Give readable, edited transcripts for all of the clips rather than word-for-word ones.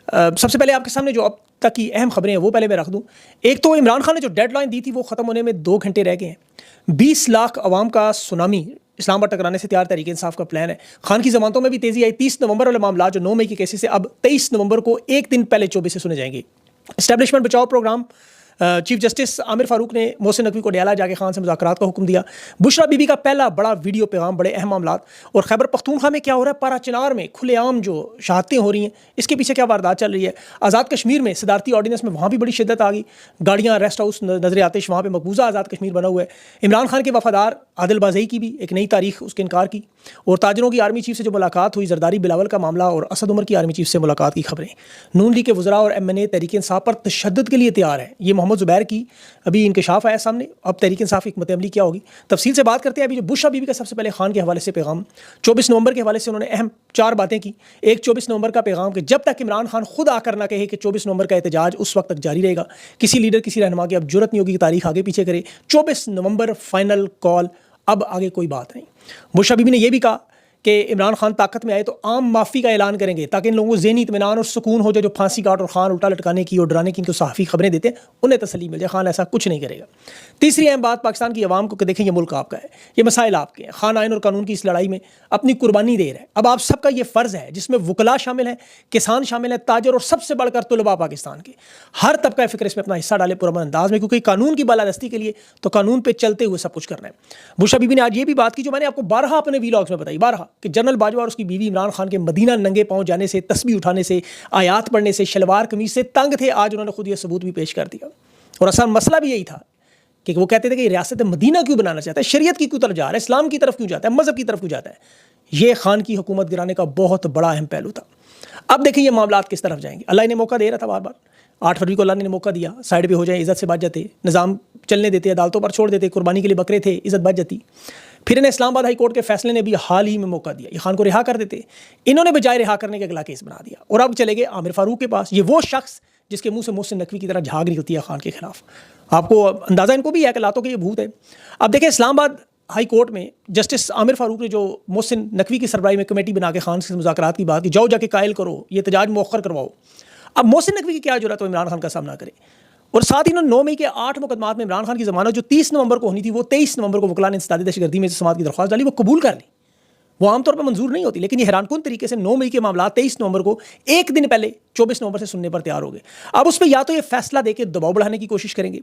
सबसे पहले आपके सामने जो अब तक की अहम खबरें हैं वो पहले मैं रख दूं। एक तो इमरान खान ने जो डेडलाइन दी थी वो ख़त्म होने में 2 घंटे रह गए हैं। 20 लाख अवाम का सुनामी इस्लामाबाद टकराने से तैयार तहरीक इंसाफ का प्लान है। खान की जमानतों में भी तेज़ी आई। 30 नवंबर वाले मामला जो 9 मई के केसेस से अब 23 नवंबर को एक दिन पहले 24 से सुने जाएंगे। एस्टेब्लिशमेंट बचाओ program, chief justice Aamir Farooq ने मोहसिन नकवी को डयाला जाके खान से मुज़ाकरात का हुक्म दिया। बुशरा बीबी का पहला बड़ा वीडियो पैगाम, बड़े अहम मामलात। और खैबर पख्तूनख्वा में क्या हो रहा है, पारा चिनार में खुलेआम जो शहादतें हो रही हैं, इसके पीछे क्या वारदात चल रही है। आज़ाद कश्मीर में सदारती ऑर्डिनेंस में वहाँ भी बड़ी शिद्दत आ गई। गाड़ियाँ, रेस्ट हाउस, नजर आतिश, वहाँ पर मकबूजा आज़ाद कश्मीर बना हुआ है। इमरान खान के वफादार आदिल बाज़ई की भी एक नई तारीख उसके इनकार की। और ताजरों की आर्मी चीफ से जो मुलाकात हुई, जरदारी बिलावल का मामला और असद उमर की आर्मी चीफ से मुलाकात की खबरें। नून लीग के वज़रा और MNA तहरीक इंसाफ पर तशद्दुद के लिए तैयार है। ये मोहम्मद ज़ुबैर की अभी इंकशाफ आया सामने। अब तहरीक इंसाफ की हिकमत अमली क्या होगी, तफसील से बात करते हैं। अभी जो बुशरा बीबी का सबसे पहले खान के हवाले से पैगाम, 24 नवंबर के हवाले से उन्होंने अहम 4 बातें की। एक 24 नवंबर का पैगाम कि जब तक इमरान खान खुद आकर ना कहे कि 24 नवंबर का एहतजाज, उस वक्त तक जारी रहेगा। किसी लीडर, किसी रहनुमा की अब जरूरत नहीं होगी कि तारीख आगे पीछे करे। 24 नवंबर फाइनल कॉल, अब आगे कोई बात नहीं। बुशरा बीबी ने यह भी कहा कि इमरान खान ताकत में आए तो आम माफ़ी का ऐलान करेंगे ताकि इन लोगों को ज़हनी इत्मीनान और सुकून हो जाए। जो फांसी काट और खान उल्टा लटकाने की और डराने की इनको सहाफ़ी खबरें देते हैं, उन्हें तसल्ली मिल जाए। खान ऐसा कुछ नहीं करेगा। तीसरी अहम बात, पाकिस्तान की आवाम को कि देखें ये मुल्क आपका है, ये मसाइल आपके हैं। खान आइन और कानून की इस लड़ाई में अपनी कुर्बानी दे रहे हैं। अब आप सबका ये फ़र्ज़ है, जिसमें वकला शामिल हैं, किसान शामिल हैं, ताजर और सबसे बढ़कर तलबा पाकिस्तान के हर तबका फ़िक्र इसमें अपना हिस्सा डाले पुरअमन अंदाज में, क्योंकि कानून की बालादस्ती के लिए तो कानून पर चलते हुए सब कुछ करना है। बुशरा बीबी ने आज ये भी बात की जो मैंने आपको बारहा अपने वीलॉग्स में बताई, बारहा, कि जनरल बाजवा उसकी बीवी इमरान खान के मदीना नंगे पांव जाने से, तस्बीह उठाने से, आयात पढ़ने से, शलवार कमीज से तंग थे। आज उन्होंने खुद ये सबूत भी पेश कर दिया। और असल मसला भी यही था कि वो कहते थे कि रियासत मदीना क्यों बनाना चाहता है, शरीयत की क्यों तरफ जा रहा है, इस्लाम की तरफ क्यों जाता है, मजहब की तरफ क्यों जाता है। ये खान की हुकूमत गिराने का बहुत बड़ा अहम पहलू था। अब देखिए ये मामला किस तरफ जाएंगे। अल्लाह ने मौका दे रहा था बार बार। 8 फरवरी को अल्लाह ने मौका दिया, साइड पे हो जाए, इज्जत से बच जाते, निज़ाम चलने देते, अदालतों पर छोड़ देते, कुर्बानी के लिए बकरे थे, इज्जत बच जाती। फिर इन्हें इस्लामाबाद हाई कोर्ट के फैसले ने भी हाल ही में मौका दिया, ये खान को रिहा कर देते। इन्होंने बजाय रिहा करने के अगला केस बना दिया और अब चले गए आमिर फारूक के पास। ये वो शख्स जिसके मुंह से मोहसिन नकवी की तरह झाग निकलती है खान के खिलाफ। आपको अंदाज़ा इनको भी है कि लातों के ये भूत है। अब देखें इस्लामाबाद हाई कोर्ट में जस्टिस आमिर फारूक ने जो मोहसिन नकवी की सरबराही में कमेटी बना के खान से मुज़ाकरात की बात की, जाओ जाके कायल करो, ये एहतजाज मौखर करवाओ। अब मोहसिन नकवी की क्या जरूरत है इमरान खान का सामना करे। और साथ ही उन्होंने 9 मई के 8 मुकदमात में इमरान खान की जमानत जो 30 नवंबर को होनी थी, वो 23 नवंबर को वकला ने इंसदादी दहशतगर्दी में समात की दरख्वास्त डाली, वो कबूल कर ली। वो आमतौर पर मंजूर नहीं होती, लेकिन ये हैरानकुन तरीके से 9 मई के मामला 23 नवंबर को एक दिन पहले 24 नवंबर से सुनने पर तैयार हो गए। अब उस पर या तो ये फैसला देकर दबाव बढ़ाने की कोशिश करेंगे,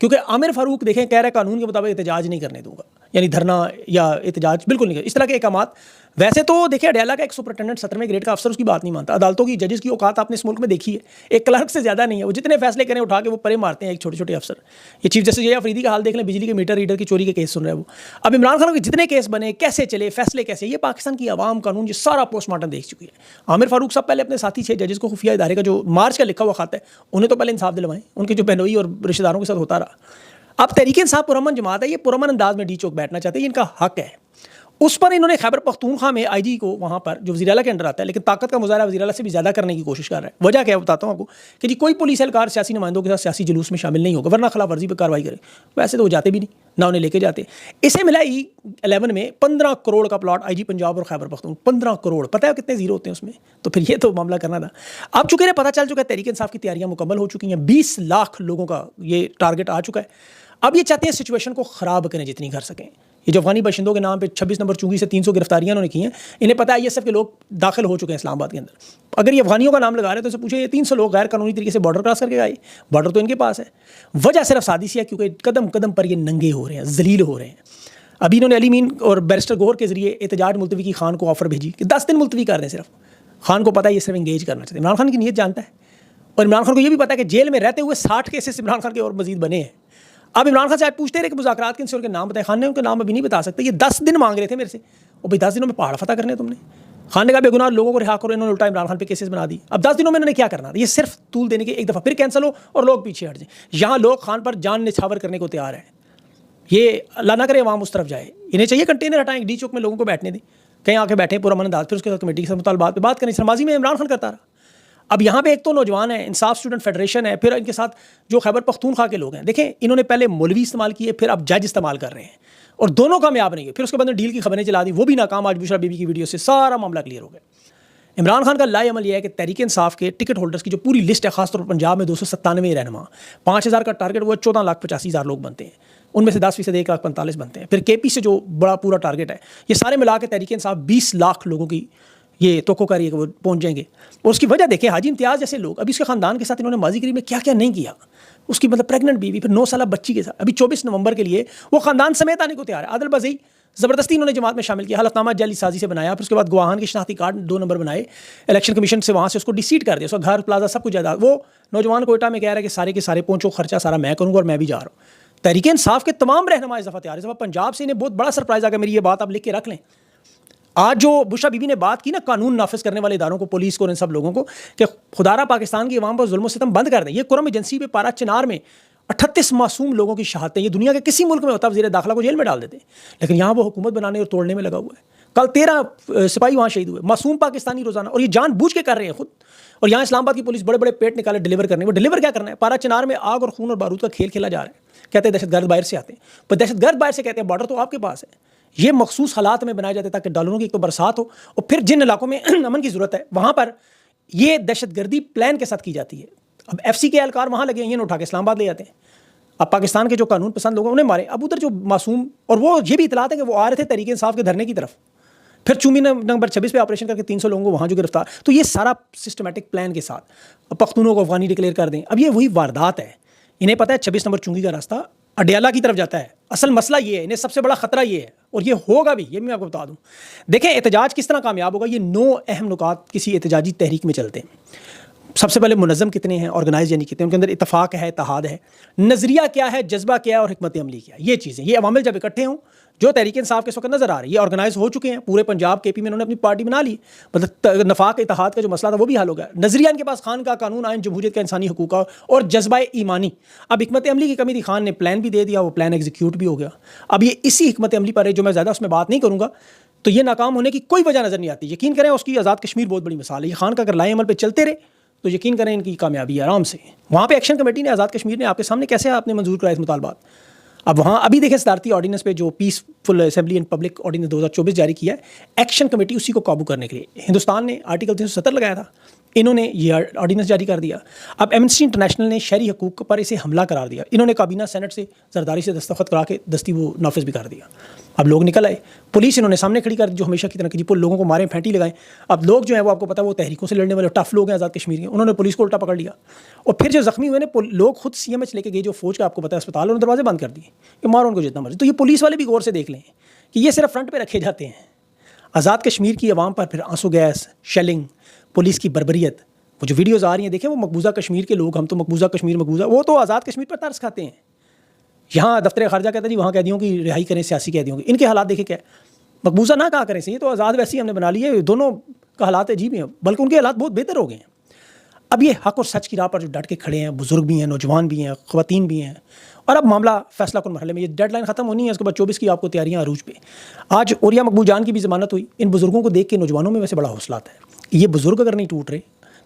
क्योंकि आमिर फारूक देखें कह रहा है कानून के मुताबिक एहतजाज नहीं करने दूंगा, यानी धरना या एहतजाज बिल्कुल नहीं कर, इस तरह के अहकामात। वैसे तो देखिए अडयाला का एक सुपरिटेंडेंट 17वें ग्रेड का अफसर उसकी बात नहीं मानता। अदालतों की, जजेस की औकात आपने इस मुल्क में देखी है, एक क्लर्क से ज़्यादा नहीं है। वो जितने फैसले करें उठा के वो परे मारते हैं एक छोटे छोटे अफसर। ये चीफ जस्टिस ये अफरीदी का हाल देख लें, बिजली के मीटर रीडर की चोरी के केस सुन रहे हैं वो। अब इमरान खान के जितने केस बने, कैसे चले, फैसले कैसे, ये पाकिस्तान की आवाम, कानून, ये सारा पोस्टमार्टम देख चुकी है। आमिर फारूक सब पहले अपने साथी 6 जजेस को खुफिया इदारे का जो मार्च का लिखा हुआ खाता है, उन्हें तो पहले इंसाफ दिलवाएं, उनके जो बहनोई और रिश्तेदारों के साथ होता रहा। अब तहरीक इंसाफ पुरअमन जमात है, ये पुरअमन अंदाज में डी चौक बैठना चाहते हैं, इनका हक है। उस पर इन्होंने खैबर पख्तूनख्वा में IG को, वहाँ पर जो वज़ीर आला के अंडर आता है, लेकिन ताकत का मुजाहरा वज़ीर आला से भी ज़्यादा करने की कोशिश कर रहा है। वजह क्या है बताता हूँ आपको, कि जी कोई पुलिस एहलकार सियासी नुमाइंदों के साथ सियासी जुलूस में शामिल नहीं होगा, वरना खिलाफ वर्जी पर कार्रवाई करे। वैसे तो वो जाते भी नहीं, ना उन्हें लेके जाते। इसे मिला E11 में 15 करोड़ का प्लॉट IG पंजाब और खैबर पख्तूनख्वा। 15 करोड़, पता है कितने जीरो होते हैं उसमें, तो फिर ये तो मामला करना था। अब चूंकि पता चल चुका है तहरीक इंसाफ की तैयारियां मुकम्मल हो चुकी हैं, 20 लाख लोगों का ये टारगेट आ चुका है। अब ये चाहते हैं सिचुएशन को ख़राब करें जितनी कर सकें। ये जो अफगानी बशिंदों के नाम पे 26 नंबर चुंगी से 300 गिरफ्तारियां उन्होंने की हैं, इन्हें पता है ISF के लोग दाखिल हो चुके हैं इस्लामाबाद के अंदर। अगर ये अफगानियों का नाम लगा रहे हैं तो इसे पूछे ये 300 लोग गैर कानूनी तरीके से बॉर्डर क्रॉस करके आए, बॉर्डर तो इनके पास है। वजह सिर्फ सादी सी है, क्योंकि कदम कदम पर ये नंगे हो रहे हैं, जलील हो रहे हैं। अभी इन्होंने अली मीन और बैरिस्टर गौहर के जरिए एहतजाज मुलतवी की खान को ऑफर भेजी कि 10 दिन मुलतवी कर रहे हैं। सिर्फ खान को पता है ये सिर्फ इंगेज करना चाहते हैं। इमरान खान की नीयत जानता है, और इमरान खान को ये भी पता है कि जेल में रहते हुए 60 केसेस इमरान खान के और मजीद बने हैं। अब इमरान खान से आज पूछते रहे कि मुज़ाकरात किनसे, उनके नाम बताए। खान ने उनके नाम अभी नहीं बता सकते। ये 10 दिन मांग रहे थे मेरे से, और भाई 10 दिनों में पहाड़ फतह करने तुमने। खान ने कहा बेगुनाह लोगों को रिहा करो, इन्होंने उल्टा इमरान खान पे केसेस बना दी। अब 10 दिनों में इन्होंने क्या करना था, ये सिर्फ तूल देने के, एक दफ़ा फिर कैंसिल हो और लोग पीछे हट जाए। यहाँ लोग खान पर जान निछावर करने को तैयार है। ये अल्लाह ना करे अवाम उस तरफ जाए। इन्हें चाहिए कंटेनर हटाएं, डी चौक में लोगों को बैठने दें, कहीं आके बैठे पुरअमन अंदाज, फिर उसके साथ कमेटी के साथ मुतालबात पे बात करें। शर्माजी में इमरान खान करता रहा। अब यहाँ पे एक तो नौजवान है, इंसाफ स्टूडेंट फेडरेशन है, फिर इनके साथ जो खैबर पख्तूनख्वा के लोग हैं। देखें इन्होंने पहले मौलवी इस्तेमाल किए, फिर अब जज इस्तेमाल कर रहे हैं, और दोनों कामयाब नहीं हुए। फिर उसके बाद डील की खबरें चला दी, वो भी नाकाम। आज बुशरा बीबी की वीडियो से सारा मामला क्लियर हो गया। इमरान खान का लाएअमल यह है कि तहरीक इंसाफ के टिकट होल्डर्स की जो पूरी लिस्ट है, खासतौर पर पंजाब में 297 रहनुमा, 5000 का टारगेट, वो 14,85,000 लोग बनते हैं, उनमें से 10% 1,45,000 बनते हैं। फिर केपी से जो बड़ा पूरा टारगेट है, ये सारे मिला के तहरीक इंसाफ 20 लाख लोगों की ये तोको कर रही है कि वो पहुंच जाएंगे। और उसकी वजह देखें, हाजी इम्तियाज़ जैसे लोग, अभी उसके ख़ानदान के साथ इन्होंने माजी करीब में क्या क्या नहीं किया, उसकी मतलब प्रेग्नेंट बीवी, फिर 9 साल बच्ची के साथ, अभी 24 नवंबर के लिए वो ख़ानदान समेत आने को तैयार है। आदिल बज़ई ज़बरदस्ती इन्होंने जमात में शामिल किया, हलफनामा जाली साजी से बनाया, फिर उसके बाद गवाहान की शनाख्ती कार्ड 2 नंबर बनाए, इलेक्शन कमीशन से वहाँ से उसको डिसीट कर दिया, उसका घर प्लाजा सब कुछ जायदाद। वो नौजवान कोयटा में कह रहा है कि सारे के सारे पहुँचो, खर्चा सारा मैं करूँगा और मैं भी जा रहा हूँ। तहरीक इंसाफ के तमाम रहनुमा इस दफ़ा तैयार, इस दफ़ा पंजाब से इन्हें बहुत बड़ा सरप्राइज़ आ गया। मेरी ये बात आप लिख के रख लें। आज जो बुशरा बीबी ने बात की ना, कानून नाफिज करने वाले इदारों को, पुलिस को और इन सब लोगों को, कि खुदारा पाकिस्तान की अवाम पर जुल्म सितम बंद कर दें। ये कुरम एजेंसी पे पारा चिनार में 38 मासूम लोगों की शहादतें, ये दुनिया के किसी मुल्क में होता वज़ीर दाखिला को जेल में डाल देते, लेकिन यहाँ वो हुकूमत बनाने और तोड़ने में लगा हुआ है। कल 13 सिपाही वहाँ शहीद हुए, मासूम पाकिस्तानी रोजाना, और ये जानबूझ के कर रहे हैं खुद। और यहाँ इस्लामाबाद की पुलिस बड़े बड़े पेट निकाले डिलीवर करने, वो डिलीवर क्या करना है? पारा चिनार में आग और खून और बारूद का खेल खेला जा रहा है। कहते हैं दहशतगर्द बाहर से आते हैं, पर दहशतगर्द बाहर से कहते हैं बॉर्डर तो आपके पास है। ये मखसूस हालात में बनाए जाते ताकि डॉलरों की एक तो बरसात हो, और फिर जिन इलाकों में अमन की ज़रूरत है वहाँ पर ये दहशतगर्दी प्लान के साथ की जाती है। अब FC के एहलकार वहाँ लगे हैं, ये उठा के इस्लामाबाद ले जाते हैं। अब पाकिस्तान के जो कानून पसंद लोग उन्हें मारे, अब उधर जो मासूम, और वो ये भी इतलात है कि वो आ रहे थे तहरीक इंसाफ के धरने की तरफ, फिर चूमी नंबर 26 पे ऑपरेशन करके 300 लोगों को वहाँ जो गिरफ्तार। तो ये सारा सिस्टमेटिक प्लान के साथ पख्तूनों को अफगानी डिक्लेयर कर दें। अब ये वही वारदात है, इन्हें पता है 26 नंबर चुंगी का रास्ता अडियाला की तरफ जाता है। असल मसला ये है, इन्हें सबसे बड़ा खतरा ये है, और ये होगा भी, ये मैं आपको बता दूं। देखें एहतजाज किस तरह कामयाब होगा, ये 9 अहम नुकात किसी एहतजाजी तहरीक में चलते हैं। सबसे पहले मुनज़्ज़म कितने हैं, ऑर्गेनाइज यानी कितने, उनके अंदर इत्तफाक है, इत्तेहाद है, नज़रिया क्या है, जज्बा क्या है और हिकमत अमली क्या है। ये चीज़ें, ये अवामिल जब इकट्ठे हों, जो तहरीक इंसाफ के इस वक्त नज़र आ रही है, ये ऑर्गेनाइज हो चुके हैं पूरे पंजाब KP में, इन्होंने अपनी पार्टी बना ली, मतलब नफाक इत्तेहाद का जो मसला था वो भी हल हो गया। नज़रिया इनके पास खान का, कानून, आइन, जमहूरियत का, इंसानी हकूक़ का, और जज्बा ईमानी। अब हिकमत अमली की कमी थी, खान ने प्लान भी दे दिया, वो प्लान एग्जीक्यूट भी हो गया। अब ये इसी हिकमत अमली पर है, जो मैं ज़्यादा उसमें बात नहीं करूँगा, तो ये नाकाम होने की कोई वजह नज़र नहीं आती। यकीन करें, उसकी आज़ाद कश्मीर बहुत बड़ी मिसाल है। ये खान का अगर लाएअमल पर चलते रहे तो यकीन करें इनकी कामयाबी है आराम से। वहाँ पे एक्शन कमेटी ने आज़ाद कश्मीर ने आपके सामने कैसे आपने मंजूर कराए इस मुतालबात। अब वहाँ अभी देखें सदारती ऑर्डिनेंस पे जो peaceful assembly and public ordinance 2024 जारी किया है, एक्शन कमेटी उसी को काबू करने के लिए हिंदुस्तान ने आर्टिकल 370 लगाया था, इन्होंने ये ऑर्डिनेंस जारी कर दिया। अब एमनेस्टी इंटरनेशनल ने शहरी हकूक़ पर इसे हमला करार दिया, इन्होंने काबीना सेनेट से जरदारी से दस्तखत करा के दस्ती वो नाफिज भी कर दिया। अब लोग निकल आए, पुलिस इन्होंने सामने खड़ी कर दी, जो हमेशा की तरह की लोगों को मारे फेंटी लगाएं। अब लोग जो है वो आपको पता है वो तहरीकों से लड़ने वाले टफ लोग हैं आज़ाद कश्मीर के, उन्होंने पुलिस को उल्टा पकड़ लिया। और फिर जो जख्मी हुए ने लोग खुद CMH लेके गए, जो फौज का आपको पता है अस्पताल, उन्होंने दरवाजे बंद कर दिए कि मारो उनको जितना मर्जी। तो ये पुलिस वाले भी गौर से देख लें कि ये सिर्फ फ्रंट पर रखे जाते हैं। आज़ाद कश्मीर की आवाम पर फिर आंसू गैस, शेलिंग, पुलिस की बर्बरियत, वो जो वीडियोज़ आ रही हैं देखें, वो मकबूजा कश्मीर के लोग, हम तो मकबूजा कश्मीर मकबूजा, वो तो आज़ाद कश्मीर पर तरस खाते हैं। यहाँ दफ्तर खारजा कहता है जी वहाँ कैदियों की रिहाई करें, सियासी कैदियों की। इनके हालात देखें क्या, मकबूजा ना कहा करें सही, तो आज़ाद वैसे ही हमने बना लिए, दोनों का हालात अजीब हैं, बल्कि उनके हालात बहुत बेहतर हो गए हैं। अब ये हक और सच की राह पर जो डट के खड़े हैं, बुजुर्ग भी हैं, नौजवान भी हैं, ख़वातीन भी हैं, और अब मामला फैसला कुन मरहले में, ये डेडलाइन ख़त्म होनी है, उसके बाद 24 की आपको तैयारियाँ अरूज पे। आज ओरिया मकबूल जान की भी ज़मानत हुई। इन बुज़ुर्गों को देख के नौजवानों में वैसे बड़ा हौसला आता है। ये बुज़ुर्ग अगर नहीं टूट रहे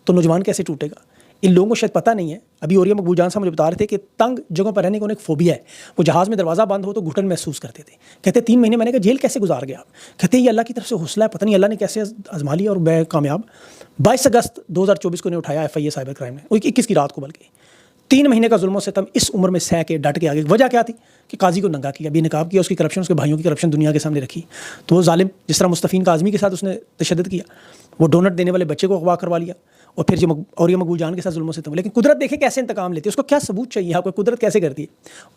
तो नौजवान कैसे टूटेगा। इन लोगों को शायद पता नहीं है। अभी ओरिया मकबूल जान साहब मुझे बता रहे थे कि तंग जगहों पर रहने का उन्हें एक फोबिया है। वो जहाज़ में दरवाज़ा बंद हो तो घुटन महसूस करते थे। कहते 3 महीने मैंने कहा जेल कैसे गुजार गया आप। कहते ये अल्लाह की तरफ से हौसला है, पता नहीं अल्लाह ने कैसे आजमा लिया और मैं कामयाब। 22 अगस्त 2024 को उन्हें उठाया FIA साइबर क्राइम ने, 21 की रात को, बल्कि 3 महीने का जुल्म सितम इस उम्र में सह के डट के आगे। वजह क्या थी कि काजी को नंगा किया, बेनकाब किया, उसकी करप्शन, उसके भाइयों की करप्शन दुनिया के सामने रखी। तो वो जालिम, जिस तरह मुस्तफ़ीन काज़मी के साथ उसने तशद्दुद किया, वो डोनट देने वाले बच्चे को अगवा करवा लिया, और फिर जो ओरिया मकबूल जान के साथ जुल्म सितम। लेकिन कुदरत देखे कैसे इंतकाम लेती है, उसको क्या सबूत चाहिए आपको, कुदरत कैसे करती है।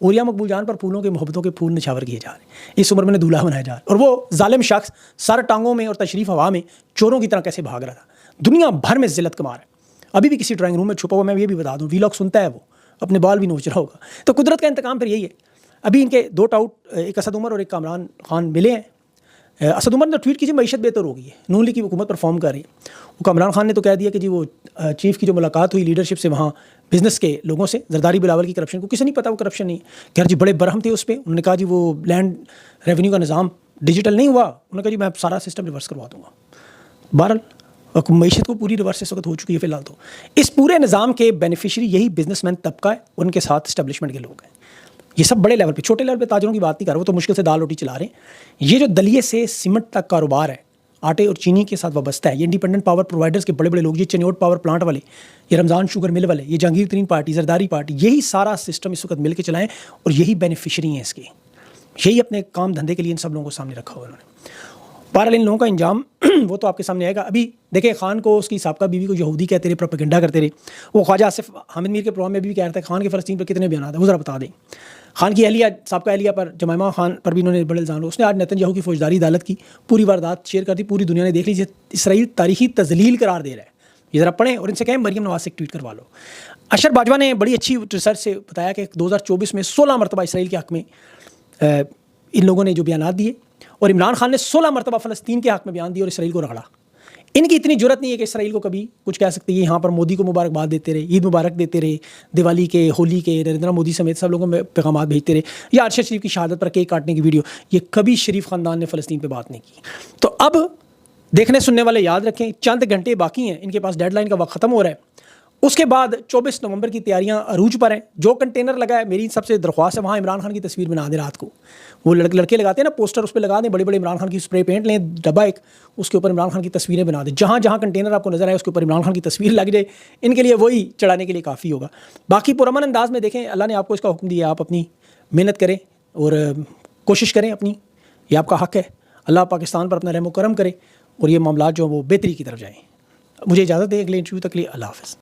ओरिया मकबूल जान पर फूलों के, मोहब्बतों के फूल निछावर किए जा रहे हैं, इस उम्र में दूल्हा बनाया जा रहा है, और वो जालिम शख्स सर टांगों में और तशरीफ़ हवा में चोरों की तरह कैसे भाग रहा था। दुनिया भर में जिल्लत कमा रहा है, अभी भी किसी ड्राइंग रूम में छुपा हुआ। मैं ये भी बता दूँ, वीलॉग सुनता है, वो अपने बाल भी नोच रहा होगा। तो कुदरत का इंतकाम फिर यही है। अभी इनके 2 टाउट, एक असद उमर और एक कामरान खान मिले हैं। असद उमर ने ट्वीट कीजिए मीशत बेहतर हो गई है, नून लीग की हुकूमत परफॉर्म कर रही है। वो कामरान खान ने तो कह दिया कि जी वो चीफ़ की जो मुलाकात हुई लीडरशिप से वहाँ बिज़नेस के लोगों से, जरदारी बिलावल की करप्शन को किसी नहीं पता वो करप्शन नहीं है। खैर जी बड़े बरहम थे उस पर। उन्होंने कहा जी वो लैंड रेवेन्यू का निज़ाम डिजिटल नहीं हुआ, उन्होंने कहा जी मैं सारा सिस्टम रिवर्स करवा दूँगा। बहरहाल मीशत को पूरी रिवर्स इस वक्त हो चुकी है फ़िलहाल। तो इस पूरे निज़ाम के बेनिफिशरी यही बिजनेसमैन तबका है, उनके साथ इस्टेब्लिशमेंट के लोग हैं। ये सब बड़े लेवल पे, छोटे लेवल पे ताजरों की बात नहीं कर रहा, वो तो मुश्किल से दाल रोटी चला रहे हैं। ये जो दलिये से सीमेंट तक कारोबार है, आटे और चीनी के साथ वाबस्ता है। ये इंडिपेंडेंट पावर प्रोवाइडर्स के बड़े बड़े लोग, ये चनियोट पावर प्लांट वाले, ये रमज़ान शुगर मिल वाले, ये जहांगीर तरीन पार्टी, जरदारी पार्टी, यही सारा सिस्टम इस वक्त मिल के चलाएं और यही बेनिफिशरी हैं इसके। यही अपने काम धंधे के लिए इन सब लोगों को सामने रखा हुआ उन्होंने। बहरहाल इन लोगों का इंजाम वो तो आपके सामने आएगा। अभी देखिए, खान को उसकी साबका बीवी को यहूदी कहते रहे, प्रोपेगेंडा करते रहे। वो ख्वाजा आसिफ हामिद मीर के प्रोग्राम में भी कह रहा था खान के फ़लस्तीन पर कितने बयान आते हैं वो ज़रा बता दें। खान की अहलिया, साबका अहलिया पर, जमाइमा खान पर भी उन्होंने बड़े इल्ज़ाम। उसने आज नेतन्याहू की फौजदारी अदालत की पूरी वारदात शेयर कर दी, पूरी दुनिया ने देख ली। इसराइल तारीखी तजलील करार दे रहा है। ये ज़रा पढ़ें और इनसे कहें मरीम नवाज से ट्वीट करवा लो। अशर बाजवा ने बड़ी अच्छी रिसर्च से बताया कि 2024 में 16 मरतबा इसराइल के हक़ में इन लोगों ने जो बयान दिए, और इमरान खान ने 16 मरतबा फ़लस्तीन के हक़ में बयान दिए और इसराइल को रगड़ा। इनकी इतनी जुरत नहीं है कि इसराइल को कभी कुछ कह सकते हैं। यहाँ पर मोदी को मुबारकबाद देते रहे, ईद मुबारक देते रहे, दिवाली के, होली के, नरेंद्र मोदी समेत सब लोगों में पैगाम भेजते रहे, या अरशद शरीफ की शहादत पर केक काटने की वीडियो, ये कभी शरीफ ख़ानदान ने फ़लस्तीन पर बात नहीं की। तो अब देखने सुनने वाले याद रखें, चंद घंटे बाकी हैं, इनके पास डेडलाइन का वक्त ख़त्म हो रहा है। उसके बाद 24 नवंबर की तैयारियां अरूज पर हैं। जो कंटेनर लगा है, मेरी सबसे दरख्वास्त है वहाँ इमरान खान की तस्वीर बना दें रात को। वो लड़के लगाते हैं ना पोस्टर, उस पर लगा दें बड़े बड़े इमरान खान की स्प्रे पेंट लें डब्बा एक, उसके ऊपर इमरान खान की तस्वीरें बना दें। जहाँ जहाँ कंटेनर आपको नजर आए उसके ऊपर इमरान खान की तस्वीर लग जाए, इनके लिए वही चढ़ाने के लिए काफ़ी होगा। बाकी पुरअमन अंदाज में देखें, अल्लाह ने आपको इसका हुक्म दिया, आप अपनी मेहनत करें और कोशिश करें अपनी, ये आपका हक़ है। अल्लाह पाकिस्तान पर अपना रहम करम करे और ये मामला जो वो बेहतरी की तरफ जाएँ। मुझे इजाज़त दें, अगले इंटरव्यू तक के लिए अल्लाह हाफ़िज़।